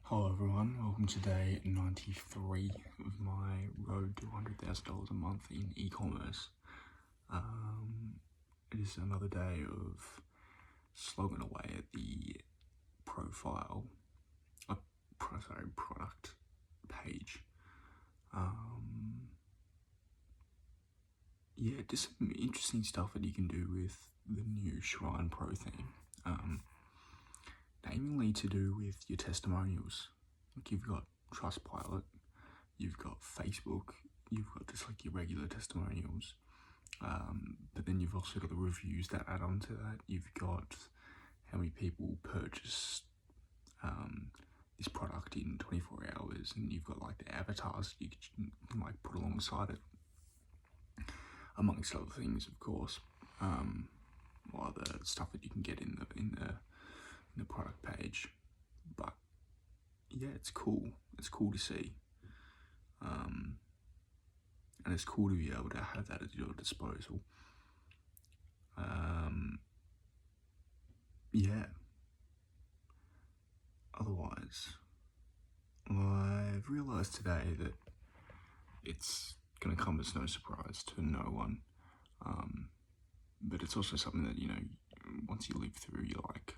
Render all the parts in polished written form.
Hello everyone, welcome to day 93 of my road to $100,000 a month in e-commerce. It is another day of slogging away at the product page. Yeah, just some interesting stuff that you can do with the new Shrine Pro theme. Namely to do with your testimonials. Like you've got Trustpilot, you've got Facebook, you've got just like your regular testimonials, but then you've also got the reviews that add on to that. You've got how many people purchased this product in 24 hours, and you've got like the avatars you can like put alongside it, amongst other things, of course. Or other stuff that you can get in the product page. But yeah, it's cool. It's cool to see. And it's cool to be able to have that at your disposal. Yeah. Otherwise, I've realised today that it's going to come as no surprise to no one. But it's also something that, you know, once you live through, you're like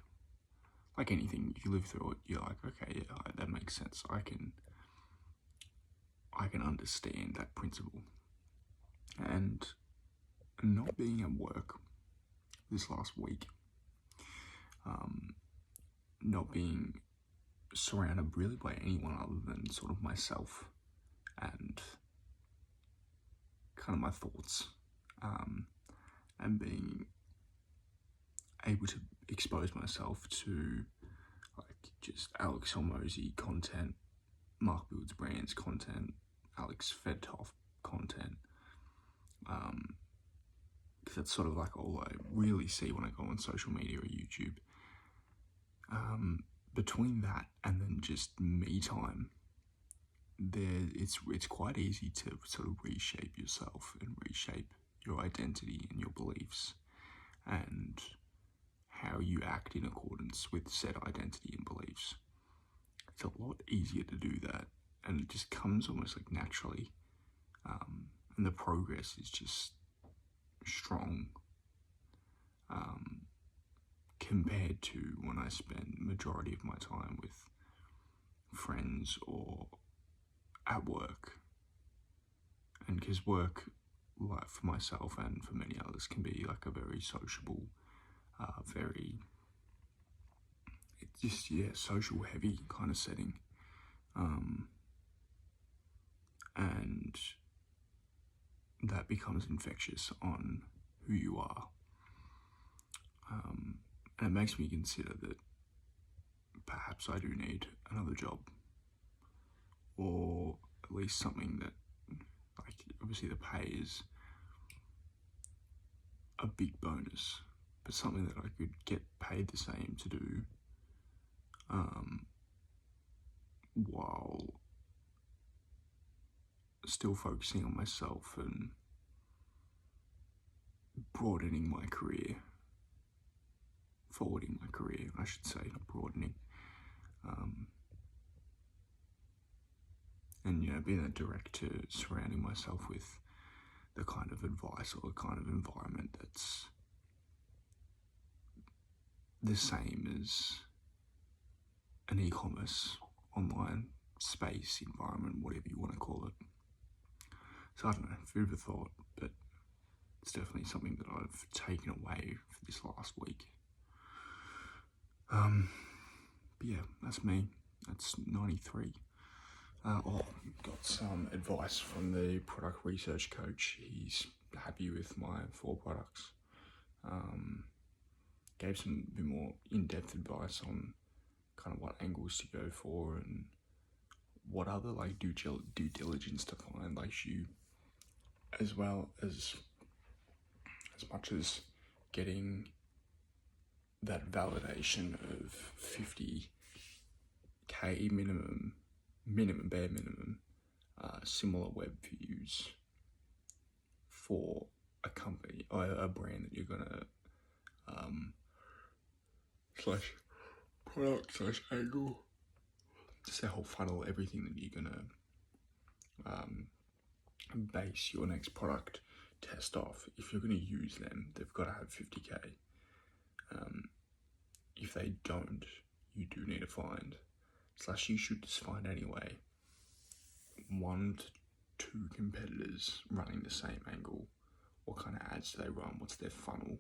anything, if you live through it, you're like, okay, yeah, that makes sense. I can understand that principle. And not being at work this last week, not being surrounded really by anyone other than sort of myself and kind of my thoughts, and being able to expose myself to like just Alex Hormozy content, Mark Builds Brands content, Alex Fedtoff content, because that's sort of like all I really see when I go on social media or YouTube. Between that and then just me time, it's quite easy to sort of reshape yourself and reshape your identity and your beliefs and how you act in accordance with said identity and beliefs. It's a lot easier to do that, and it just comes almost like naturally, and the progress is just strong, compared to when I spend majority of my time with friends or at work. And because work, like for myself and for many others, can be like a very sociable, social heavy kind of setting. And that becomes infectious on who you are. And it makes me consider that perhaps I do need another job, or at least something that, like, obviously the pay is a big bonus, but something that I could get paid the same to do, while still focusing on myself and broadening my career, forwarding my career, I should say, not broadening. And, you know, being a director, surrounding myself with the kind of advice or the kind of environment that's the same as an e-commerce online space, environment, whatever you want to call it. So I don't know, food for thought, but it's definitely something that I've taken away for this last week. But yeah, that's me. That's 93. Got some advice from the product research coach. He's happy with my 4 products. Gave some bit more in-depth advice on kind of what angles to go for and what other like due diligence to find, like you, as well as much as getting that validation of 50k bare minimum, similar web views for a company or a brand that you're gonna slash product slash angle just their whole funnel, everything that you're gonna base your next product test off. If you're gonna use them, they've got to have 50k. If they don't, you do need to find, / you should just find anyway, 1 to 2 competitors running the same angle. What kind of ads do they run? What's their funnel?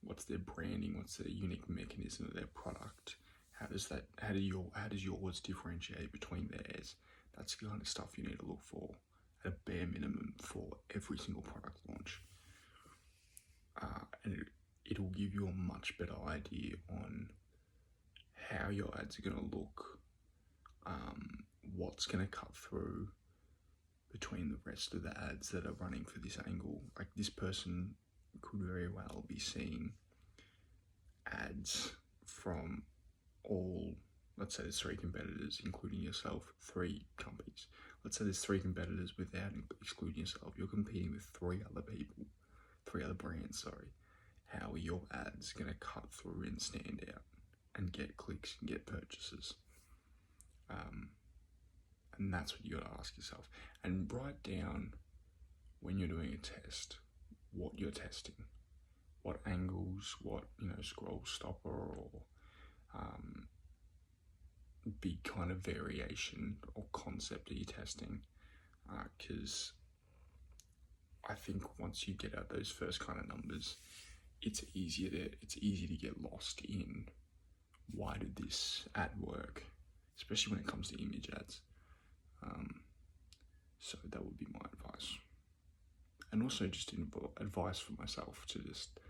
What's their branding? What's their unique mechanism of their product? How does yours differentiate between theirs? That's the kind of stuff you need to look for at a bare minimum for every single product launch. And it'll give you a much better idea on how your ads are going to look, what's going to cut through between the rest of the ads that are running for this angle. Like, this person could very well be seeing ads from all, let's say there's 3 competitors, including yourself, 3 companies. Let's say there's 3 competitors without excluding yourself. You're competing with 3 other brands, sorry. How are your ads going to cut through and stand out and get clicks and get purchases? And that's what you got to ask yourself. And write down, when you're doing a test, what you're testing. What angles, what, scroll stopper or big kind of variation or concept that you're testing. Because I think once you get out those first kind of numbers, it's easy to get lost in, why did this ad work, especially when it comes to image ads. So that would be my advice. And also just advice for myself to just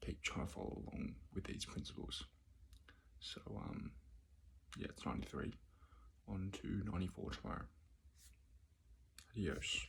keep trying to follow along with these principles. So yeah, it's 93, on to 94 tomorrow. Adios.